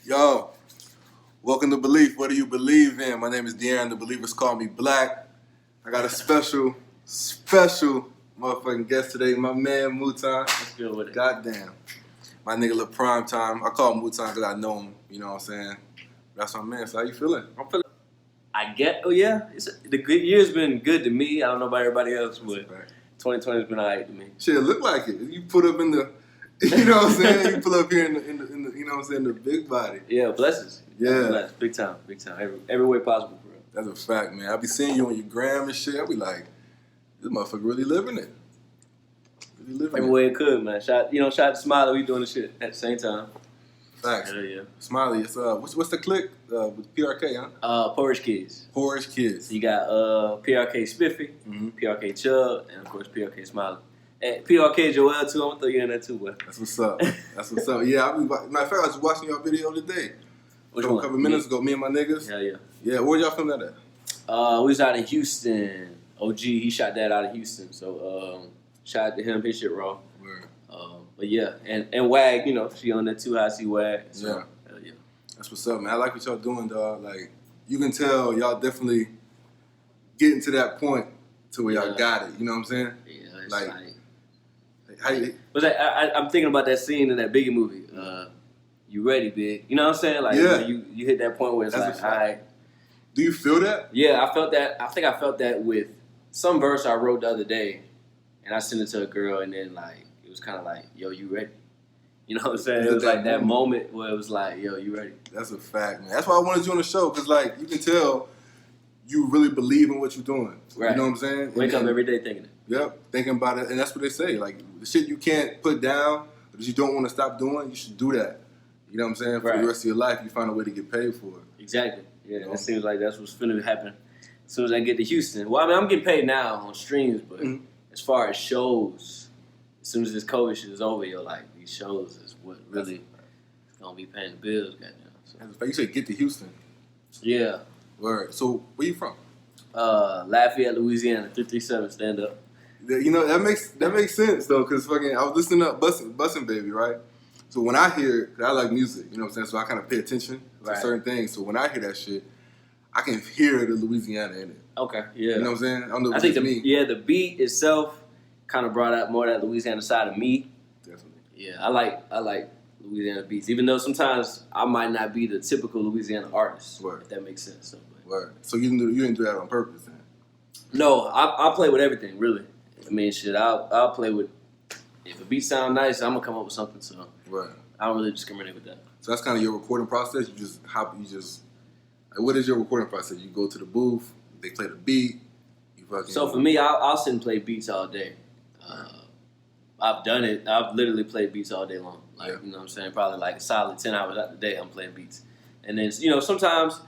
Yo, welcome to Belief. What do you believe in? My name is De'Aaron. The believers call me Blaq. I got a special motherfucking guest today. My man, Mutan. Let's go with it. Goddamn. My nigga LePrimetime. I call him Mutan because I know him. You know what I'm saying? That's my man. So how you feeling? I'm feeling. The good year's been good to me. I don't know about everybody else, but 2020's been alright to me. Shit, it look like it. You put up in the, you know what I'm saying? You pull up here in the you know what I'm saying, the big body. Yeah, blessings. Yeah. Blessed. Big time. Every way possible, bro. That's a fact, man. I be seeing you on your gram and shit. I be like, this motherfucker really living it. Every way it could, man. Shout out to Smiley. We doing the shit at the same time. Facts. Hell yeah. Smiley, it's what's the clique with PRK, huh? Porridge Kids. Porridge Kids. So you got PRK Spiffy, PRK Chubb, and of course PRK Smiley. And PRK Joel too. I'm gonna throw you in there too, boy. That's what's up. That's what's up. Yeah, matter of fact, I was watching y'all video today. Which a couple minutes ago, me and my niggas. Hell yeah. Yeah, where y'all film that at? We was out in Houston. OG, he shot that out of Houston. So shout out to him. His shit raw. Word. But yeah, and Wag, she on that too. I see Wag. So, yeah. Hell yeah. That's what's up, man. I like what y'all doing, dog. Like, you can tell y'all definitely getting to that point to where y'all got it. You know what I'm saying? Yeah, it's like how you? But I'm thinking about that scene in that Biggie movie. You ready, Big? You know what I'm saying? Like, yeah. You hit that point where it's that's like, all right. Do you feel that? Yeah, I felt that. I think I felt that with some verse I wrote the other day, and I sent it to a girl, and then like it was kind of like, yo, you ready? You know what I'm saying? It was like that moment where it was like, yo, you ready? That's a fact, man. That's why I wanted you on the show, because like you can tell you really believe in what you're doing. Right. You know what I'm saying? Wake up every day thinking it. Yep, thinking about it, and that's what they say. Like the shit you can't put down, but you don't want to stop doing, you should do that. You know what I'm saying? For the rest of your life, you find a way to get paid for it. Exactly. Yeah, it seems like that's what's finna happen as soon as I get to Houston. Well, I mean, I'm getting paid now on streams, but as far as shows, as soon as this COVID shit is over, these shows is what really is gonna be paying the bills, goddamn. So. You said get to Houston. Yeah. Word. So where you from? Lafayette, Louisiana, 337, stand up. You know that makes sense though, cause fucking I was listening to Bussin' Baby, right? So when I hear it, 'cause I like music, you know what I'm saying? So I kind of pay attention to certain things. So when I hear that shit, I can hear the Louisiana in it. Okay, yeah. You know what I'm saying? I don't know I think the beat itself kind of brought out more of that Louisiana side of me. Definitely. Yeah, I like Louisiana beats, even though sometimes I might not be the typical Louisiana artist. Word. If that makes sense. So, Word. So you didn't do that on purpose, then? No, I play with everything, really. I mean, shit, I'll play with. If a beat sound nice, I'm gonna come up with something. So right. I don't really discriminate with that. So that's kind of your recording process. Like, what is your recording process? You go to the booth, they play the beat. So for me, I'll sit and play beats all day. I've done it. I've literally played beats all day long. Like you know what I'm saying? Probably like a solid 10 hours out the day I'm playing beats. And then sometimes,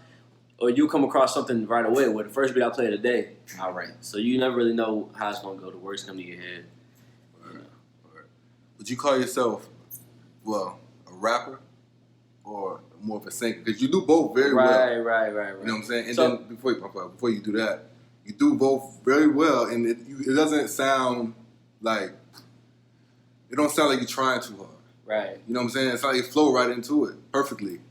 or you come across something right away where the first beat I play today, all right. So you never really know how it's gonna go. The words come to your head. Would you call yourself, a rapper or more of a singer? Because you do both very well. Right. You know what I'm saying? And then before you do that, you do both very well, and it doesn't sound like you're trying too hard. Right. You know what I'm saying? It's like you flow right into it perfectly.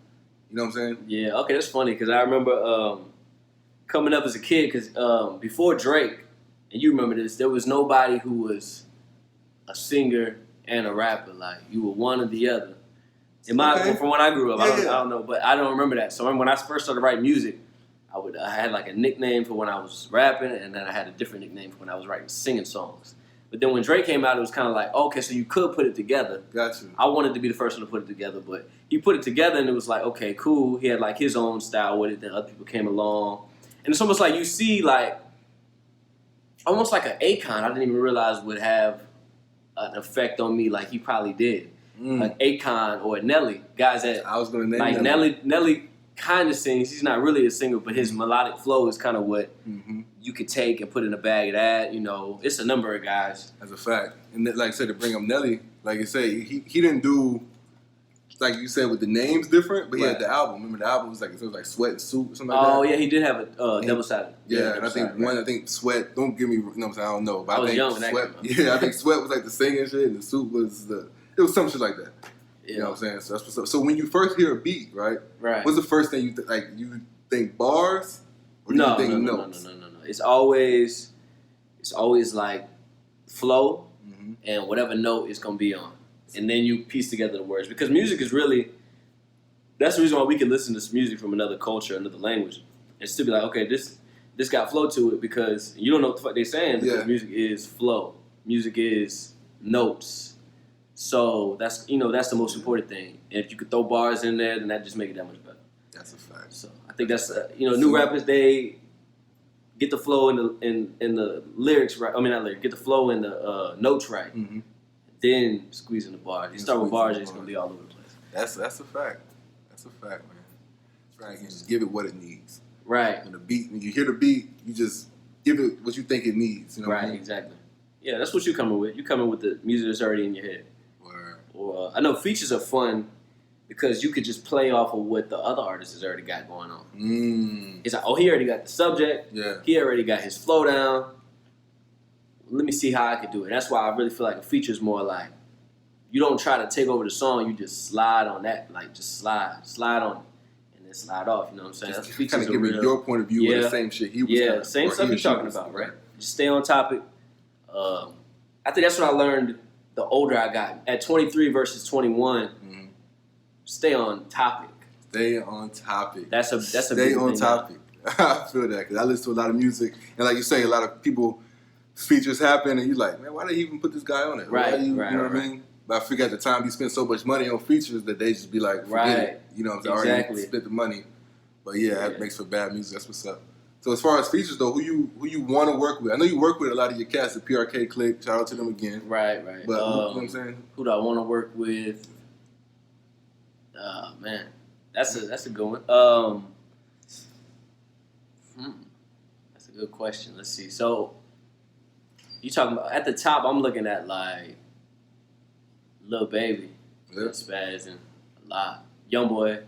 You know what I'm saying? Yeah. Okay, that's funny because I remember coming up as a kid. Because before Drake, and you remember this, there was nobody who was a singer and a rapper. Like you were one or the other. From when I grew up, I don't know, but I don't remember that. So when I first started writing music, I had like a nickname for when I was rapping, and then I had a different nickname for when I was writing singing songs. But then when Drake came out, it was kind of like, okay, so you could put it together. Got you. I wanted to be the first one to put it together, but he put it together, and it was like, okay, cool. He had like his own style with it. Then other people came along, and it's almost like you see like almost like an Akon. I didn't even realize would have an effect on me like he probably did. Like Akon or Nelly, guys that I was gonna name like Nelly kind of sings. He's not really a singer, but his melodic flow is kind of what you could take and put in a bag of that. It's a number of guys. That's a fact. And like I said, to bring up Nelly, like I say, he didn't do like you said with the names different, but he had the album. Remember the album was like Sweat and Soup or something like that. Oh yeah, he did have a double sided. Yeah, and I think Sweat. Don't give me, you know what I'm saying? I don't know, but I was think young when that Sweat. came out. I think Sweat was like the singing shit, and the Soup was it was some shit like that. Yeah. You know what I'm saying? So that's what's up. So when you first hear a beat, right? Right. What's the first thing you like? You think bars, or do you think notes? No. It's always like flow and whatever note it's gonna be on, and then you piece together the words, because music is really, that's the reason why we can listen to music from another culture, another language, and still be like, okay, this got flow to it, because you don't know what the fuck they're saying, because music is flow, music is notes. So that's the most important thing. And if you could throw bars in there, then that just make it that much better. That's a fact. So I think that's new rappers, they get the flow in the lyrics right. I mean, not lyrics. Get the flow in the notes right. Mm-hmm. Then squeeze in the bars. You start with bars, it's gonna be all over the place. That's a fact. That's a fact, man. That's right. You just give it what it needs. Right. When you hear the beat, you just give it what you think it needs. You know right. What I mean? Exactly. Yeah, that's what you're coming with. You're coming with the music that's already in your head. Word. Or I know features are fun, because you could just play off of what the other artist has already got going on. It's like, oh, he already got the subject. Yeah. He already got his flow down. Let me see how I could do it. That's why I really feel like a feature is more like, you don't try to take over the song. You just slide on that. Like, just slide on it, and then slide off. You know what I'm saying? Just That's kind of give it your point of view of the same shit he was same stuff you're talking about, right? Just stay on topic. I think that's what I learned the older I got. At 23 versus 21, stay on topic. Stay on topic. That's a stay on topic. I feel that, because I listen to a lot of music, and like you say, a lot of people features happen, and you're like, man, why did he even put this guy on it? Right. You know what I mean? But I figure at the time you spend so much money on features that they just be like, forget it. You know what I'm saying? Already spent the money. But that makes for bad music. That's what's up. So as far as features though, who you want to work with? I know you work with a lot of your cats at PRK Click. Shout out to them again. Right. But you know what I'm saying? Who do I want to work with? Man, that's a good one. That's a good question. Let's see. So you talking about at the top? I'm looking at like Lil Baby, spazzing a lot. Young Boy.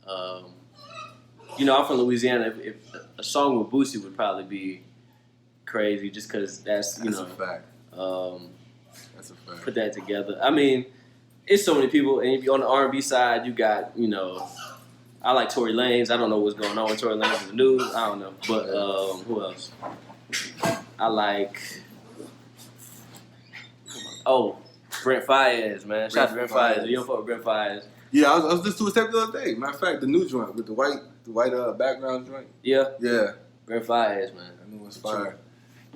I'm from Louisiana. If a song with Boosie would probably be crazy, just because that's a fact. That's a fact. Put that together. I mean, it's so many people, and if you're on the R&B side, you got I like Tory Lanez. I don't know what's going on with Tory Lanez in the news. I don't know, but who else? I like Brent Faiyaz, man. Shout out to Brent Faiyaz. You don't fuck with Brent Faiyaz. Yeah, I was listening to a step the other day. Matter of fact, the new joint with the white background joint. Yeah. Brent Faiyaz, man. I knew it was fire.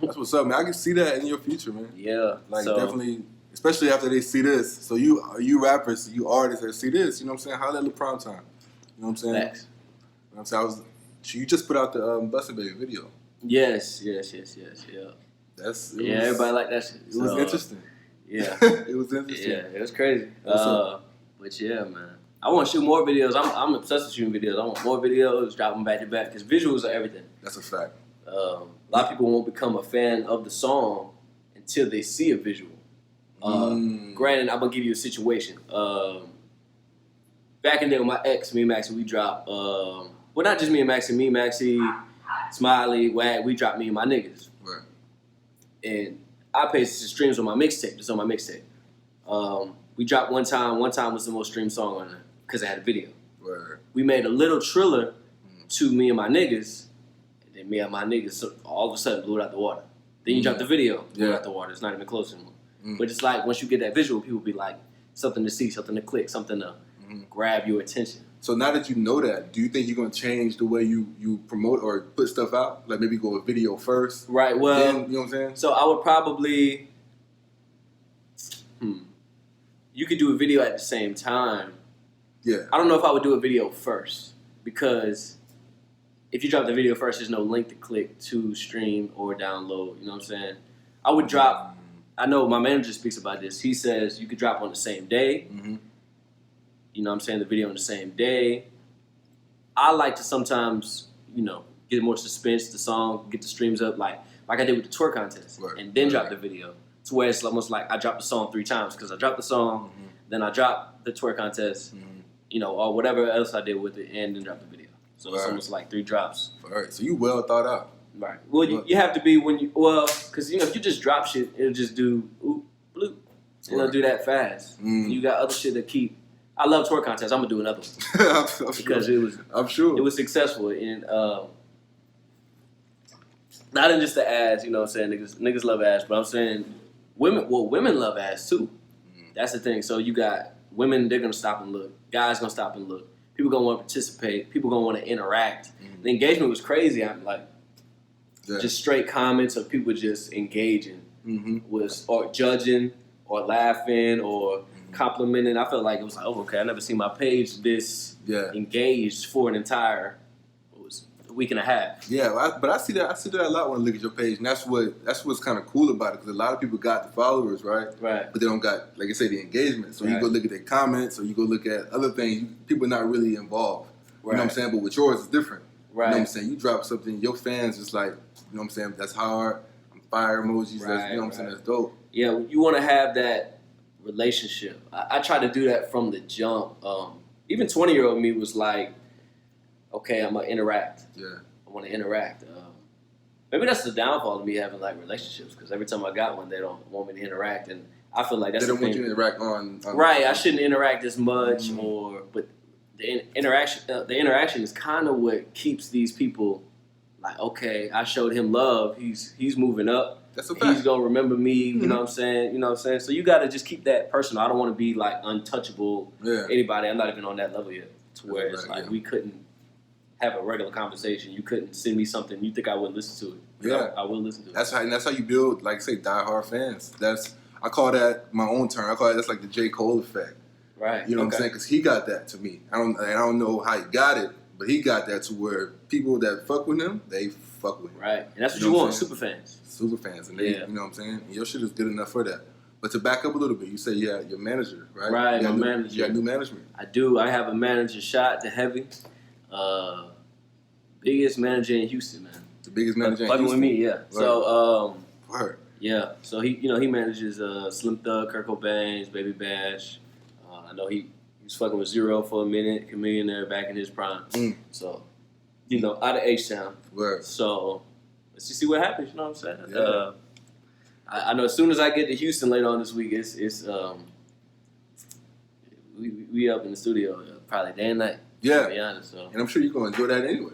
That's what's up, man. I can see that in your future, man. Yeah. Definitely, especially after they see this. So you rappers, you artists that see this, you know what I'm saying? Holla at LePrimetime. You know what I'm saying? Thanks. You know what I'm saying? You just put out the Bustin' Baby video. Yes. Yeah. Everybody like that shit. It was interesting. Yeah. It was interesting. Yeah, it was crazy. But yeah, man. I want to shoot more videos. I'm obsessed with shooting videos. I want more videos, drop them back to back, because visuals are everything. That's a fact. A lot of people won't become a fan of the song until they see a visual. Granted, I'm going to give you a situation. Back in the day with my ex, me and Maxie, we dropped, not just me and Maxie, Smiley, Wag, we dropped Me and My Niggas. Right. And I paid streams on my mixtape, just on my mixtape. We dropped one time was the most streamed song on it, because I had a video. Right. We made a little trailer to Me and My Niggas, and then Me and My Niggas all of a sudden blew it out the water. Then you drop the video, blew it out the water. It's not even close anymore. But it's like, once you get that visual, people be like, something to see, something to click, something to grab your attention. So now that you know that, do you think you're going to change the way you promote or put stuff out? Like maybe go with video first? Right, well, then, you know what I'm saying? So I would probably, you could do a video at the same time. Yeah. I don't know if I would do a video first, because if you drop the video first, there's no link to click to stream or download. You know what I'm saying? I would drop, I know my manager speaks about this. He says you could drop on the same day. You know what I'm saying? The video on the same day. I like to sometimes, get more suspense, the song, get the streams up, like I did with the tour contest, and then drop the video. To where it's almost like I dropped the song 3 times, because I dropped the song, then I dropped the tour contest, or whatever else I did with it, and then dropped the video. So it's almost like 3 drops. All right, so you well thought out. Right. Well, you have to be because if you just drop shit, it'll just do oop, bloop. It'll do that fast. You got other shit that keep I love twerk contests. I'm gonna do another one because I'm sure it was successful, and not in just the ass. You know what I'm saying? Niggas love ass, but I'm saying women love ass too. That's the thing. So you got women, they're gonna stop and look. Guys gonna stop and look. People gonna want to participate. People gonna want to interact. The engagement was crazy. I'm like, just straight comments of people just engaging, or judging, or laughing, or complimenting. I felt like it was like, oh, okay, I never seen my page this engaged for an entire week and a half. Yeah, but I see that a lot when I look at your page, and that's what's kind of cool about it, because a lot of people got the followers, right? Right. But they don't got, like I say, the engagement. So you go look at their comments, or you go look at other things. People are not really involved. You know what I'm saying? But with yours, it's different. Right. You know what I'm saying? You drop something, your fans just like, you know what I'm saying? That's hard. Fire emojis. That's, you know what I'm saying? That's dope. Yeah, you want to have that relationship. I try to do that from the jump. Even 20-year-old me was like, okay, I'm gonna interact. Yeah. I want to interact. Maybe that's the downfall of me having like relationships, because every time I got one, they don't want me to interact, and I feel like that's they don't want you to interact on right. I shouldn't interact as much, but the interaction is kind of what keeps these people like, okay, I showed him love. He's moving up. That's a fact. He's gonna remember me. You know what I'm saying? You know what I'm saying? So you got to just keep that personal. I don't want to be like untouchable. Anybody. I'm not even on that level yet, to where it's like we couldn't have a regular conversation. You couldn't send me something you think I wouldn't listen to it. Yeah, I will listen to it. That's how you build, like say, diehard fans. I call that my own term. I call it, that's like the J. Cole effect. Right. You know what I'm saying? Because he got that to me. I don't know how he got it, but he got that to where people that fuck with him, they fuck with him. Right. And that's what you want, super fans. Super fans, and they, you know what I'm saying? And your shit is good enough for that. But to back up a little bit, you say your manager, right? Right, my manager. You got new management. I do. I have a manager, Shot to Heavy. Biggest manager in Houston, man. The biggest manager in Houston? Fucking with me, yeah. Right. So, Word. Yeah. So he manages Slim Thug, Kurt Cobain, Baby Bash. I know he was fucking with Zero for a minute, Chameleon there back in his prime. So, out of H-Town. Word. So, let's just see what happens, you know what I'm saying? Yeah. I know as soon as I get to Houston later on this week, it's we up in the studio probably day and night. Yeah. To be honest, so. And I'm sure you're going to enjoy that anyway.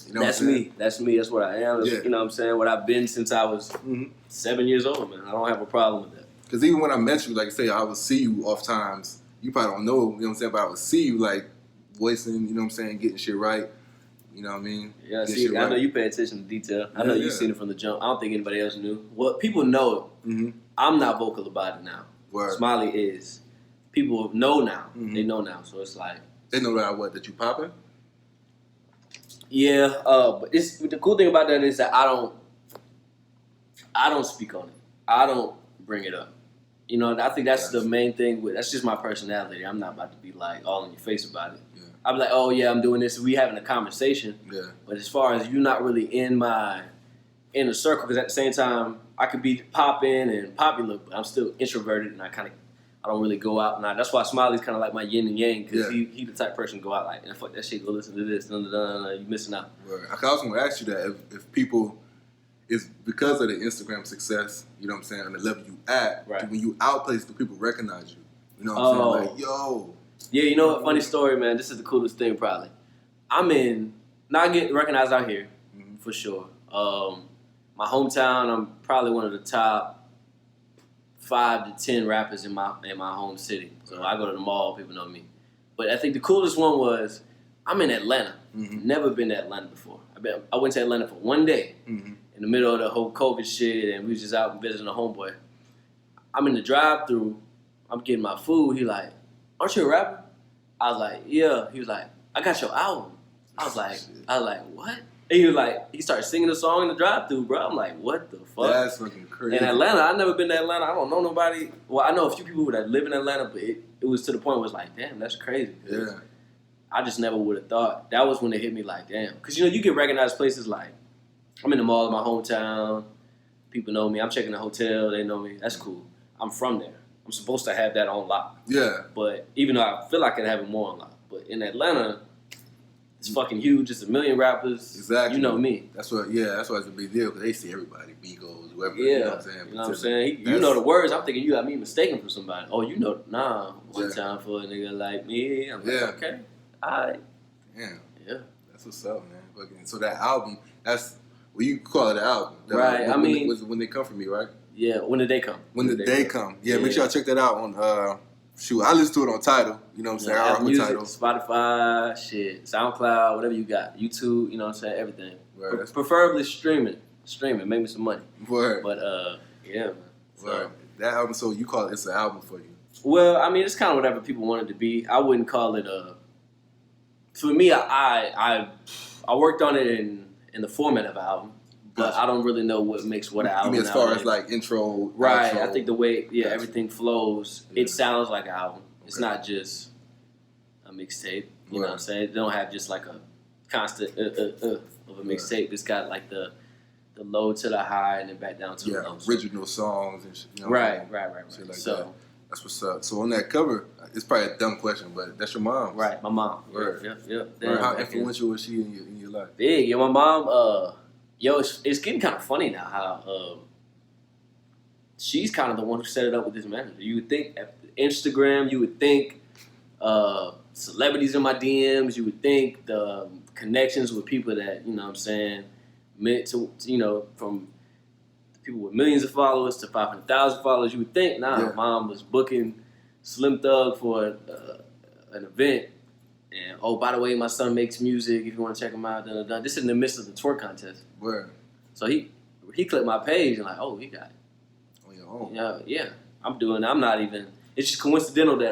You know That's me. That's me. That's what I am. That's, you know what I'm saying? What I've been since I was 7 years old, man. I don't have a problem with that. Because even when I met you, like I say, I would see you off times. You probably don't know, you know what I'm saying? But I would see you like voicing, you know what I'm saying, getting shit right. You know what I mean? Yeah, see, I know you pay attention to detail. I know you've seen it from the jump. I don't think anybody else knew. Well, people know. I'm not vocal about it now. Word. Smiley is. People know now. They know now. So it's like. They know that you popping? Yeah, but the cool thing about that is that I don't speak on it. I don't bring it up. You know, I think that's the main thing. That's just my personality. I'm not about to be like all in your face about it. Yeah. I'm like, oh yeah, I'm doing this. We having a conversation. Yeah. But as far as you not really in my inner circle, because at the same time I could be popping and popular, but I'm still introverted and I don't really go out. And that's why Smiley's kind of like my yin and yang, because he the type of person to go out like, and fuck that shit, go listen to this, you missing out. Right. I was going to ask you that if people, is because of the Instagram success, you know what I'm saying, on the level you at, when you outplace, do people recognize you? You know what I'm saying? Like, yo. Yeah, you know what? Funny story, man. This is the coolest thing probably. Not getting recognized out here, for sure. My hometown, I'm probably one of the top 5 to 10 rappers in my home city. So I go to the mall, people know me. But I think the coolest one was, I'm in Atlanta. Never been to Atlanta before. I went to Atlanta for one day in the middle of the whole COVID shit, and we was just out visiting a homeboy. I'm in the drive-thru. I'm getting my food. He like, aren't you a rapper? I was like, yeah. He was like, I got your album. I was like, what? And he was like, he started singing a song in the drive-thru, bro. I'm like, what the fuck? That's fucking crazy. In Atlanta, I've never been to Atlanta. I don't know nobody. Well, I know a few people that live in Atlanta, but it was to the point where it was like, damn, that's crazy. Yeah. I just never would have thought. That was when it hit me like, damn. Because, you get recognized places like, I'm in the mall in my hometown. People know me. I'm checking the hotel. They know me. That's cool. I'm from there. I'm supposed to have that on lock. Yeah. But even though I feel like I have it more on lock. But in Atlanta, it's fucking huge. It's a million rappers. Exactly. You know me. That's why it's a big deal because they see everybody, Beagles, whoever. Yeah. You know what I'm saying? You know what I'm saying? You know the words. I'm thinking you got me mistaken for somebody. Oh, you know, nah. One time for a nigga like me. I'm like, okay, all right. Damn. Yeah. That's what's up, man. Fucking, so that album, that's what you call it, an album. Right. When They Come For Me, right? Yeah. When Did They Come? When the Day Come. Yeah. Make sure y'all check that out on. Shoot, I listen to it on Tidal. You know what I'm saying? I rock with music, Tidal. Spotify, shit, SoundCloud, whatever you got. YouTube, you know what I'm saying? Everything. Right, Preferably streaming. Make me some money. Word. But, yeah, man. Word. That album, so you call it's an album for you? Well, I mean, it's kind of whatever people want it to be. I wouldn't call it a... For me, I worked on it in the format of an album. But I don't really know what makes what an album. You mean as far as like intro, right? outro, I think the way everything flows, it sounds like an album. Okay. It's not just a mixtape. You know what I'm saying? They don't have just like a constant of a mixtape. It's got like the low to the high and then back down to the low. Original songs and shit. You know right. Like so that. That's what's up. So on that cover, it's probably a dumb question, but that's your mom. Right, my mom. Yeah. How influential was she in your life? Big. Yeah, my mom. It's getting kind of funny now how she's kind of the one who set it up with this manager. You would think Instagram, you would think celebrities in my DMs, you would think the connections with people that, you know what I'm saying, meant to, you know, from people with millions of followers to 500,000 followers, you would think, mom was booking Slim Thug for an event. And, oh, by the way, my son makes music. If you want to check him out, this is in the midst of the twerk contest. Where? So he clicked my page and like, oh, he got it. On your own? Yeah. I'm not even. It's just coincidental that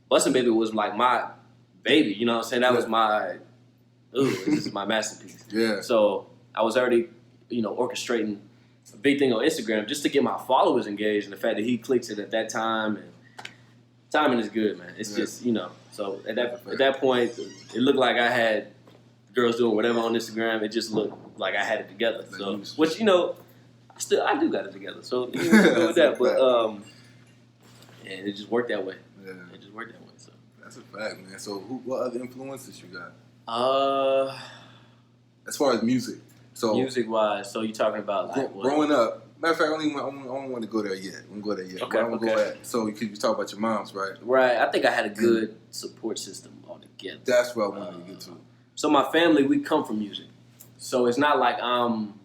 Bustin' Baby was like my baby. You know what I'm saying? That was my. This is my masterpiece. Yeah. So I was already, orchestrating a big thing on Instagram just to get my followers engaged, and the fact that he clicks it at that time and timing is good, man. It's just So at that point, it looked like I had girls doing whatever on Instagram. It just looked like I had it together. So, which I do got it together. So go with that. But and it just worked that way. Yeah. It just worked that way. So that's a fact, man. So what other influences you got? As far as music. So music wise, so you talking about like growing up. Matter of fact, I don't want to go there yet. Okay. So you talk about your moms, right? Right. I think I had a good support system altogether. That's what I wanted to get to. So my family, we come from music. So it's not like I'm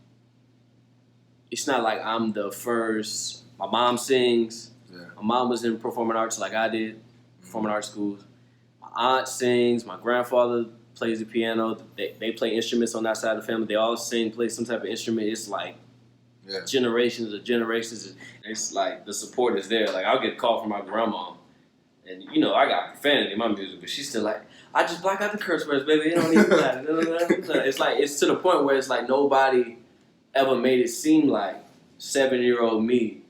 the first. My mom sings. Yeah. My mom was in performing arts like I did, performing arts schools. My aunt sings. My grandfather plays the piano. They play instruments on that side of the family. They all play some type of instrument. It's like generations of generations. It's like the support is there. Like I'll get a call from my grandma, and I got profanity in my music, but she's still like, I just block out the curse words, baby. It don't even matter. It's to the point where it's like nobody ever made it seem like 7-year-old me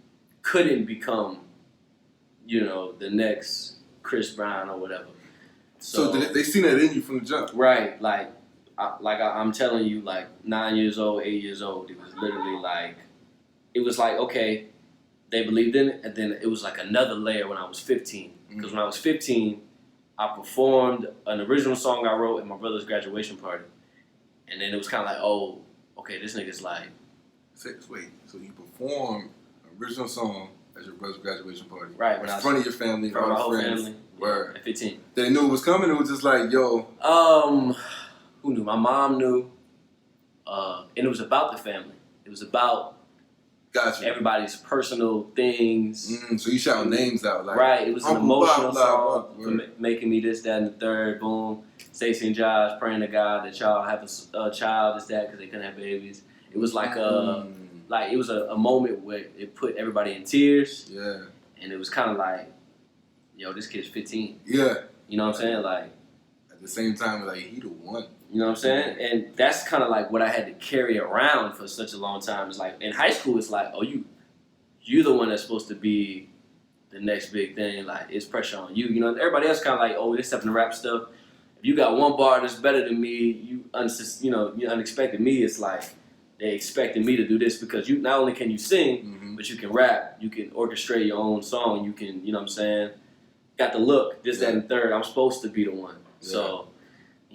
couldn't become, the next Chris Brown or whatever. So they seen that in you from the jump, right? I'm telling you, like 9 years old, 8 years old, it was literally like, okay, they believed in it, and then it was like another layer when I was 15. Because when I was 15, I performed an original song I wrote at my brother's graduation party, and then it was kind of like, oh, okay, this nigga's like. Wait, so you performed an original song at your brother's graduation party, right? In front of your family, in front of my whole friends. family. Word. At 15. They knew it was coming. It was just like, yo. Who knew? My mom knew. And it was about the family. It was about everybody's personal things. So you shout names out, like right. It was an emotional song for making me this, that, and the third. Boom. Stacey and Josh praying to God that y'all have a child. This, that, because they couldn't have babies. It was like it was a moment where it put everybody in tears. Yeah. And it was kind of like, yo, this kid's 15. Yeah. You know what I'm saying? Like. At the same time, like he the one. You know what I'm saying? And that's kind of like what I had to carry around for such a long time. It's like, in high school, it's like, oh, you're the one that's supposed to be the next big thing. Like, it's pressure on you. Everybody else kind of like, oh, they're stepping the rap stuff. If you got one bar that's better than me, you unexpected me. It's like they expected me to do this because you not only can you sing, but you can rap. You can orchestrate your own song. You can, you know what I'm saying? Got the look, this, that, and third. I'm supposed to be the one. Yeah. So.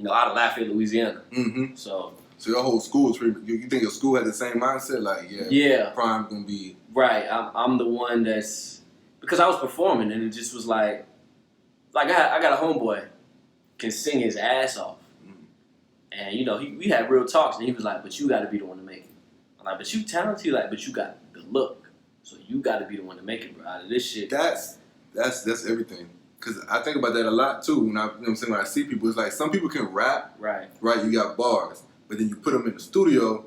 out of Lafayette, Louisiana. Mm-hmm. So your whole school is pretty. You think your school had the same mindset? Like, yeah. Prime gonna be right. I'm the one that's because I was performing and it just was like I got a homeboy can sing his ass off, and we had real talks and he was like, but you got to be the one to make it. I'm like, but you talented, like, but you got the look, so you got to be the one to make it, bro. Out of this shit. That's everything. Cause I think about that a lot too. When I see people, it's like some people can rap, right? You got bars, but then you put them in the studio,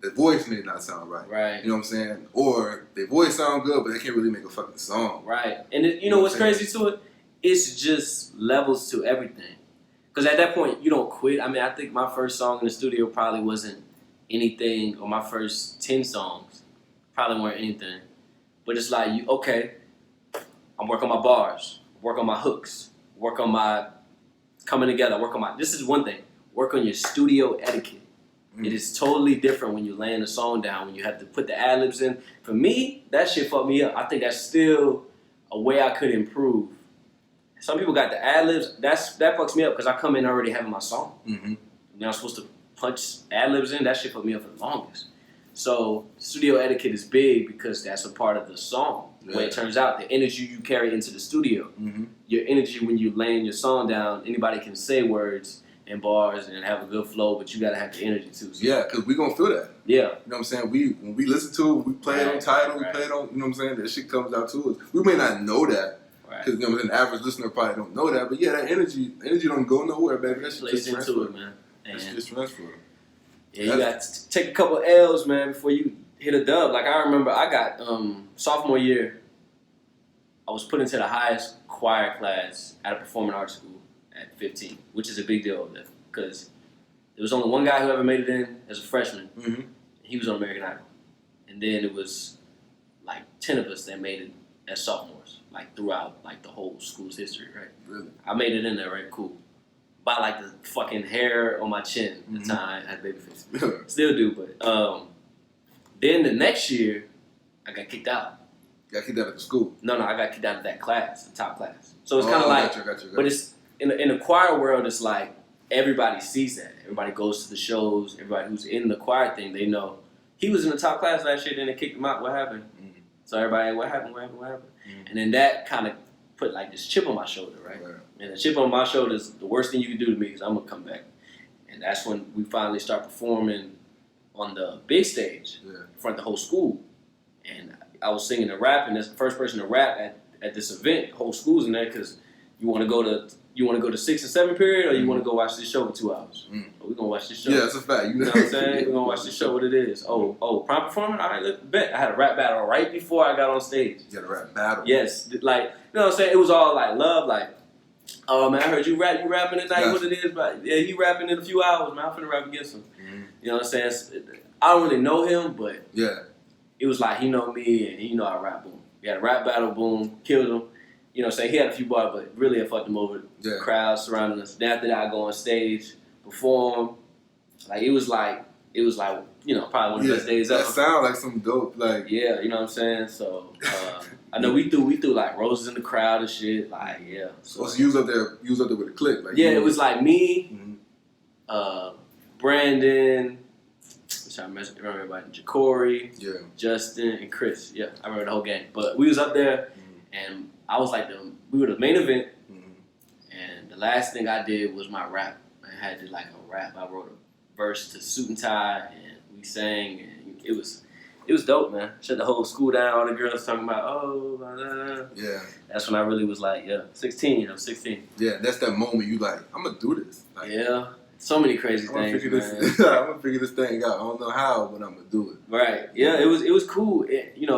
their voice may not sound right. Right. You know what I'm saying? Or their voice sound good, but they can't really make a fucking song. Right. And what's crazy to it? It's just levels to everything. Because at that point, you don't quit. I mean, I think my first song in the studio probably wasn't anything, or my first 10 songs probably weren't anything. But it's like, I'm working on my bars, work on my hooks, work on my coming together, this is one thing, work on your studio etiquette. Mm. It is totally different when you're laying a song down, when you have to put the ad-libs in. For me, that shit fucked me up. I think that's still a way I could improve. Some people got the ad-libs, that fucks me up because I come in already having my song. Mm-hmm. I'm supposed to punch ad-libs in, that shit fucked me up for the longest. So studio etiquette is big because that's a part of the song. Yeah. When it turns out, the energy you carry into the studio, mm-hmm. your energy when you laying your song down, anybody can say words and bars and have a good flow, but you gotta have the energy too. So. Yeah, because we gonna feel that. Yeah. You know what I'm saying? When we listen to it, we play it on Tidal, we play it on, you know what I'm saying? That shit comes out to us. We may not know that, because an average listener probably don't know that, but yeah, that energy don't go nowhere, baby. That shit just transfer it, man. That's just transfer. Yeah, you got to take a couple L's, man, before you hit a dub. Like, I remember I got, sophomore year, I was put into the highest choir class at a performing arts school at 15, which is a big deal over there, because there was only one guy who ever made it in as a freshman. Mm-hmm. He was on American Idol. And then it was, like, 10 of us that made it as sophomores, like, throughout, like, the whole school's history, right? Really? I made it in there, right? Cool. By like the fucking hair on my chin at the time, I had baby face. Still do, but then the next year, I got kicked out. You got kicked out of the school? No, I got kicked out of that class, the top class. So it's kind of like, gotcha. But it's in the choir world, it's like everybody sees that. Everybody goes to the shows. Everybody who's in the choir thing, they know he was in the top class last year. Then they kicked him out. What happened? Mm-hmm. So everybody, what happened? Mm-hmm. And then that kind of put like this chip on my shoulder, right? And the chip on my shoulder is the worst thing you can do to me because I'm going to come back. And that's when we finally start performing on the big stage in front of the whole school. And I was singing and rapping. That's the first person to rap at this event. The whole school's in there because you want to go to 6 and 7 period, or you want to go watch this show for 2 hours. We're going to watch this show. Yeah, that's a fact. You know what I'm saying? We're going to watch this show, what it is. Prime performing? All right, let's bet. I had a rap battle right before I got on stage. You had a rap battle? Yes. Like, you know what I'm saying? It was all like love, like, oh man, I heard you rapping tonight, what it is, but yeah, he rapping in a few hours, man. I'm finna rap against him. Mm-hmm. You know what I'm saying? I don't really know him, but it was like he know me and he know I rap, boom. We had a rap battle, boom, killed him. You know what I'm saying? He had a few bars, but really I fucked him over. Yeah. Crowds surrounding us. Then after that, I go on stage, perform. Like it was like probably one of the best days ever. That sound like some dope, like you know what I'm saying? So I know we threw like roses in the crowd and shit. Like So you was up there with a clique, like it was like me, Brandon. I remember everybody. Jacory, Justin, and Chris. Yeah, I remember the whole gang. But we was up there, and I was like we were the main event, and the last thing I did was my rap. I had to like a rap. I wrote a verse to Suit and Tie, and we sang, and it was dope, man. Shut the whole school down. All the girls talking about, blah, blah, blah. Yeah. That's when I really was like, 16. I was 16. Yeah, that's that moment you like, I'm gonna do this. Like, so many crazy things, man. I'm gonna figure this thing out. I don't know how, but I'm gonna do it. Right. Yeah, it was cool.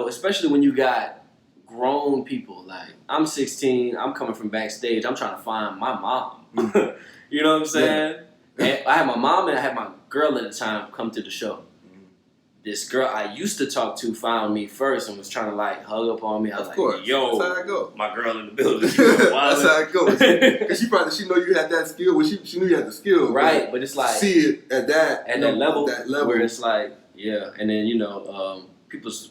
Especially when you got grown people. Like, I'm 16. I'm coming from backstage. I'm trying to find my mom. You know what I'm saying? Yeah. And I had my mom and I had my girl at the time come to the show. This girl I used to talk to found me first and was trying to like hug up on me. I was like, yo, that's how I go. My girl in the building. That's how it goes. Because she know you had that skill. Well, she knew you had the skill. Right, but it's like see it at that level where it's like, and then people's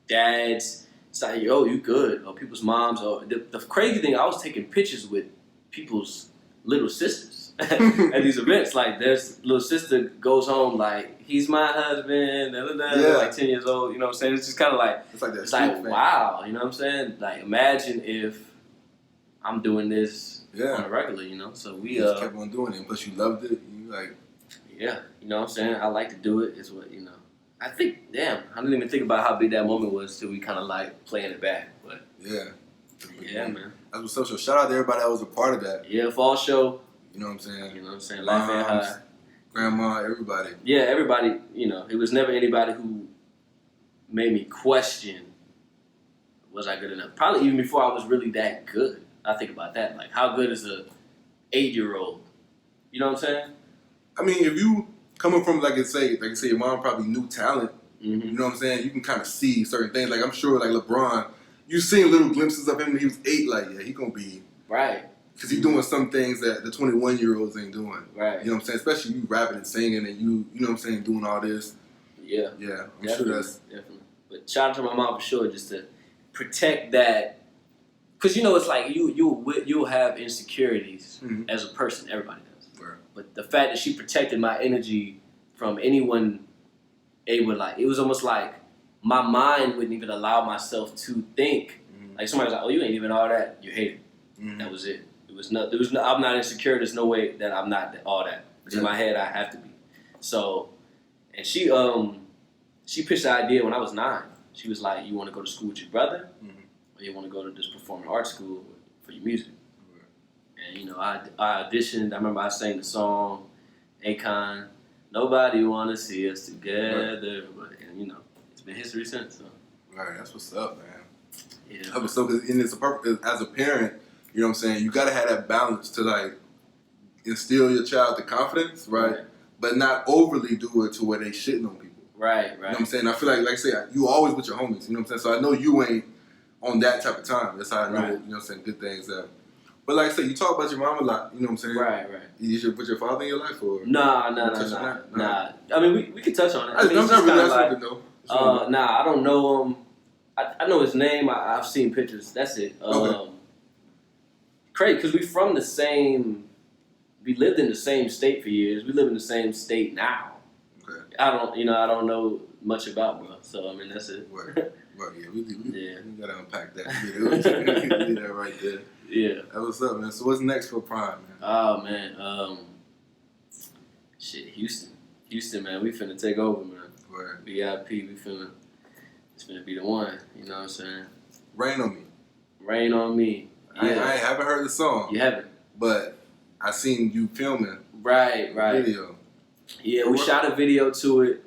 dads, it's like, yo, you good. Or people's moms. Or the crazy thing, I was taking pictures with people's little sisters. at these events. Like, there's little sister goes home like, he's my husband, like 10 years old. You know what I'm saying? It's just kind of like, it's like wow. You know what I'm saying? Like, imagine if I'm doing this on a regular. You know, so we just kept on doing it. Plus, you loved it. You like, yeah. You know what I'm saying? I like to do it. Is what I think. Damn, I didn't even think about how big that moment was till we kind of like playing it back. But yeah, man. That's what's up. So shout out to everybody that was a part of that. Yeah, fall show. You know what I'm saying? You know what I'm saying? Life ain't high. Grandma, everybody. Yeah, everybody. You know, it was never anybody who made me question, was I good enough? Probably even before I was really that good. I think about that. Like, how good is a 8-year-old? You know what I'm saying? I mean, if you coming from like I say your mom probably knew talent. Mm-hmm. You know what I'm saying? You can kind of see certain things. Like I'm sure, like LeBron, you've seen little glimpses of him when he was 8. Like, yeah, he gonna be right. Because he's doing some things that the 21-year-olds ain't doing. Right. You know what I'm saying? Especially you rapping and singing and you know what I'm saying, doing all this. Yeah. Yeah, I'm definitely, sure that's... Definitely. But shout out to my mom for sure, just to protect that. Because, you know, it's like you'll have insecurities as a person. Everybody does. Right. But the fact that she protected my energy from anyone able, like, it was almost like my mind wouldn't even allow myself to think. Like, somebody's like, oh, you ain't even all that. You hate it. That was it. I'm not insecure. There's no way that I'm not all that. But in my head, I have to be. So, and she pitched the idea when I was 9. She was like, you want to go to school with your brother? Or you want to go to this performing arts school for your music? And, you know, I auditioned. I remember I sang the song, Akon, Nobody Want to See Us Together. And, you know, it's been history since. So. Right, that's what's up, man. Yeah. That was so good. And it's as a parent, you know what I'm saying, you got to have that balance to, like, instill your child the confidence, right? But not overly do it to where they shitting on people. Right. You know what I'm saying? I feel like I say, you always with your homies, you know what I'm saying? So I know you ain't on that type of time. That's how I know, you know what I'm saying, good things. But like I said, you talk about your mom a lot, you know what I'm saying? Right. You should put your father in your life, or? Nah. I mean, we can touch on it. I'm not really asking to know. Nah, I don't know him. I know his name. I've seen pictures. That's it. Crazy, because we from the same. We lived in the same state for years. We live in the same state now. Okay. I don't know much about bro. So I mean, that's it. Right. Yeah. We gotta unpack that. Leave that right there. Yeah. That what's up, man. So what's next for Prime, man? Oh man. Houston, man. We finna take over, man. Right. VIP. It's finna be the one. You know what I'm saying? Rain on Me. Rain on Me. Yeah. I haven't heard the song. You haven't? But I seen you filming. Right. Video. Yeah, we shot a video to it.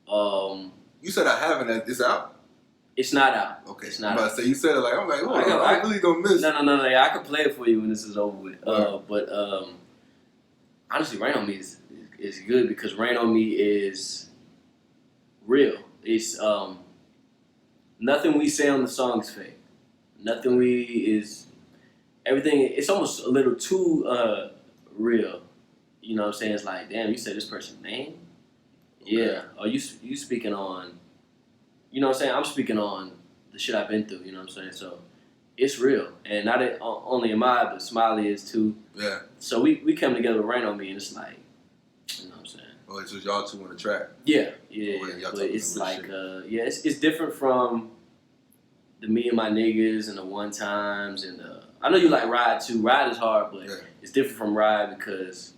You said I haven't. It's out? It's not out. Okay. It's not out. So you said it like, I'm like, oh, I really gonna miss. No. Yeah, I can play it for you when this is over with. But honestly, Rain on Me is good because Rain on Me is real. It's nothing we say on the song is fake. Everything. It's almost a little too real. You know what I'm saying? It's like, damn, you said this person's name? Okay. Yeah. Or you speaking on, you know what I'm saying? I'm speaking on the shit I've been through, you know what I'm saying? So it's real. And not only am I, but Smiley is too. Yeah. So we come together with Rain on Me, and it's like, you know what I'm saying? Oh, it's just y'all two on the track. Yeah. But it's like, it's different from the Me and My Niggas and the One Times and I know you like Ride too. Ride is hard, but it's different from Ride because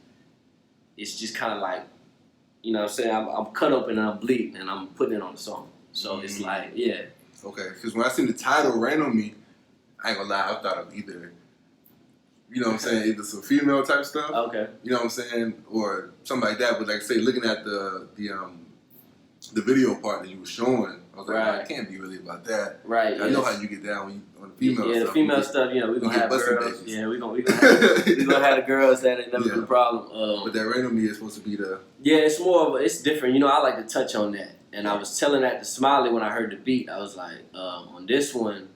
it's just kind of like, you know what I'm saying? I'm cut open and I'm bleeding and I'm putting it on the song. So it's like, yeah. Okay, because when I seen the title, Rain on Me, I ain't gonna lie, I thought of either, you know what I'm saying, either some female type stuff. Okay. You know what I'm saying? Or something like that. But like say, looking at the video part that you were showing, I was like, I can't be really about that. Right. I know how you get down when you on the female stuff. Yeah, the female stuff, you know, we're gonna have girls. Babies. Yeah, we're gonna have the girls that ain't never been a problem. But that Rain on Me is supposed to be the... Yeah, it's more of it's different. You know, I like to touch on that. And I was telling that to Smiley when I heard the beat. I was like, on this one,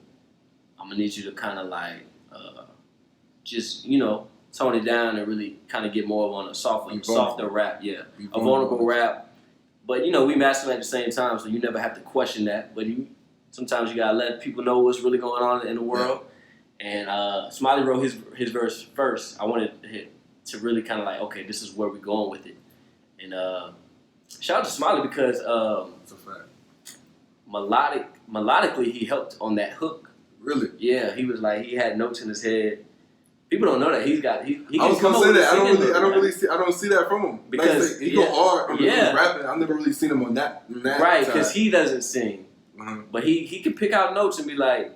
I'm gonna need you to kind of like, just, you know, tone it down and really kind of get more on a softer rap. Yeah, a vulnerable rap. But, you know, we mastering at the same time, so you never have to question that. But sometimes you got to let people know what's really going on in the world. Yeah. And Smiley wrote his verse first. I wanted to really kind of like, okay, this is where we're going with it. And shout out to Smiley because That's a fact. melodically he helped on that hook. Really? Yeah, he was like he had notes in his head. People don't know that he I was gonna say that. I don't see that from him because he go hard on the rapping. I've never really seen him on that right, because he doesn't sing, but he can pick out notes and be like.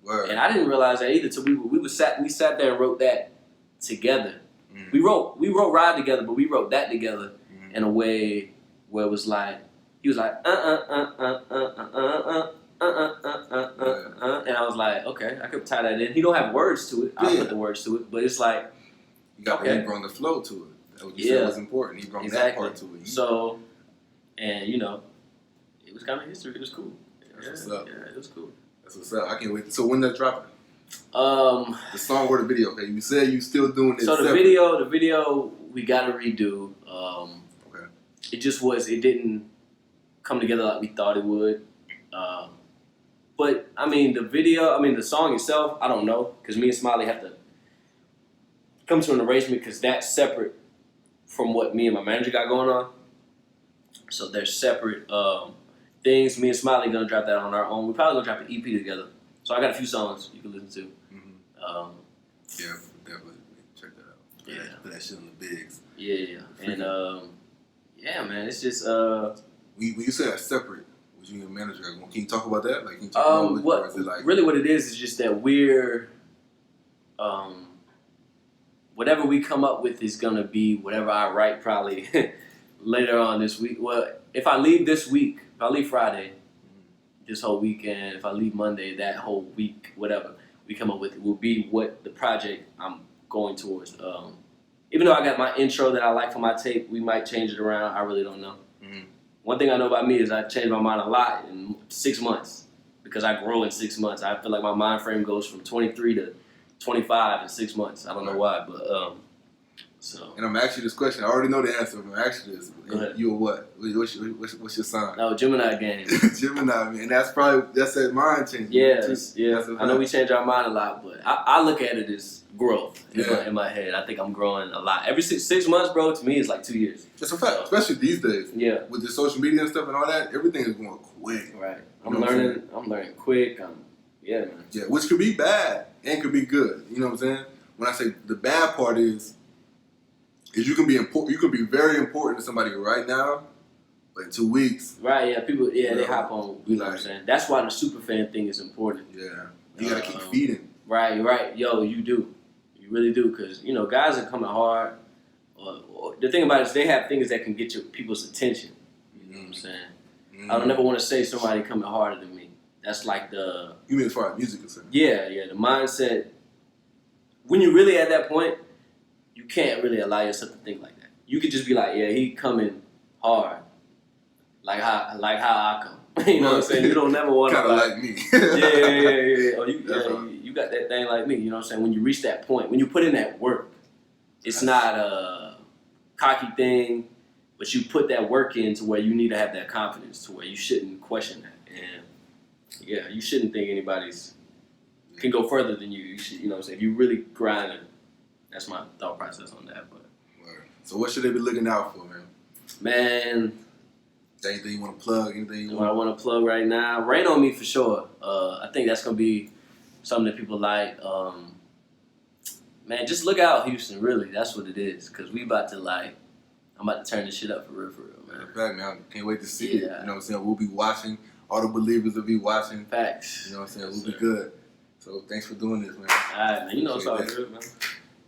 Word. And I didn't realize that either. So we sat there and wrote that together. We wrote Ride together, but we wrote that together in a way where it was like he was like and I was like, okay, I could tie that in. He don't have words to it. I put the words to it, but it's like you he brought the flow to it. That what you said was important. He brought that part to it. So, and it was kind of history. It was cool. That's what's up. Yeah, it was cool. That's what's up. I can't wait. So when that's dropping? The song or the video? Okay, you said you still doing it. So the video we gotta redo. Okay. It didn't come together like we thought it would. But the song itself, I don't know, because me and Smiley have to come to an arrangement because that's separate from what me and my manager got going on. So they're separate things. Me and Smiley gonna drop that on our own. We're probably gonna drop an EP together. So I got a few songs you can listen to. Yeah, definitely check that out. Yeah, put that shit on the bigs. Yeah, and yeah, man, it's just when you say that's separate, was you and your manager? Can you talk about that? Like, can you talk about what is it like? Really, what it is just that we're whatever we come up with is gonna be whatever I write probably later on this week. Well, if I leave this week, if I leave Friday, this whole weekend, if I leave Monday, that whole week, whatever we come up with will be what the project I'm going towards. Even though I got my intro that I like for my tape, we might change it around. I really don't know. One thing I know about me is I change my mind a lot in 6 months because I grow in 6 months. I feel like my mind frame goes from 23 to 25 in 6 months. I don't know why, but so. And I'm gonna ask you this question. I already know the answer. I'm gonna ask you this. Go ahead. You a what? What's your sign? No, Gemini game. Gemini, man. That's that mind changing. Yeah. I know we change our mind a lot, but I look at it as growth in my head. I think I'm growing a lot. Every 6 months, bro, to me is like 2 years. That's a fact, especially these days. Yeah. With the social media and stuff and all that, everything is going quick. Right. I'm learning quick. Man. Yeah, which could be bad and could be good. You know what I'm saying? When I say the bad part is you can be important. You can be very important to somebody right now, but in 2 weeks. Right. Yeah. People. Yeah. They hop on. You know what I'm saying? That's why the super fan thing is important. Yeah. You gotta keep feeding. Right. Yo, you do. You really do, because guys are coming hard. Or the thing about it is they have things that can get people's attention. You know what I'm saying? I don't ever want to say somebody coming harder than me. That's like the. You mean as far as music is concerned? Yeah. The mindset. When you're really at that point, you can't really allow yourself to think like that. You could just be like, yeah, he coming hard, like how I come. You know what I'm saying? You don't never want to kind of like me. Yeah. Or you got that thing like me. You know what I'm saying? When you reach that point, when you put in that work, it's not a cocky thing, but you put that work in to where you need to have that confidence to where you shouldn't question that. And yeah, you shouldn't think anybody's can go further than you. You should, you know what I'm saying? If you really grinding. That's my thought process on that. But so what should they be looking out for, man? Man, anything you want to plug? Anything I want to plug right now? Rain on Me for sure. I think that's gonna be something that people like. Man, just look out, Houston. Really, that's what it is. Cause we about to I'm about to turn this shit up for real, man. In fact, man, I can't wait to see it. You know what I'm saying? We'll be watching. All the believers will be watching. Facts. You know what I'm saying? We'll be good. So thanks for doing this, man. All right, man. You know it's all good, man.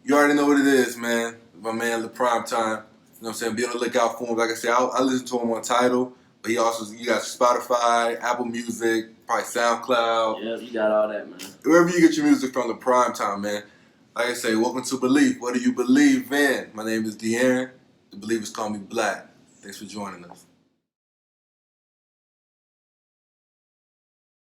You already know what it is, man. My man, LePrimetime. You know what I'm saying? Be on the lookout for him. Like I said, I listen to him on Tidal, but you got Spotify, Apple Music, probably SoundCloud. Yeah, you got all that, man. Wherever you get your music from, LePrimetime, man. Like I say, welcome to Belief. What do you believe in? My name is De'Aaron. The believers call me Blaq. Thanks for joining us.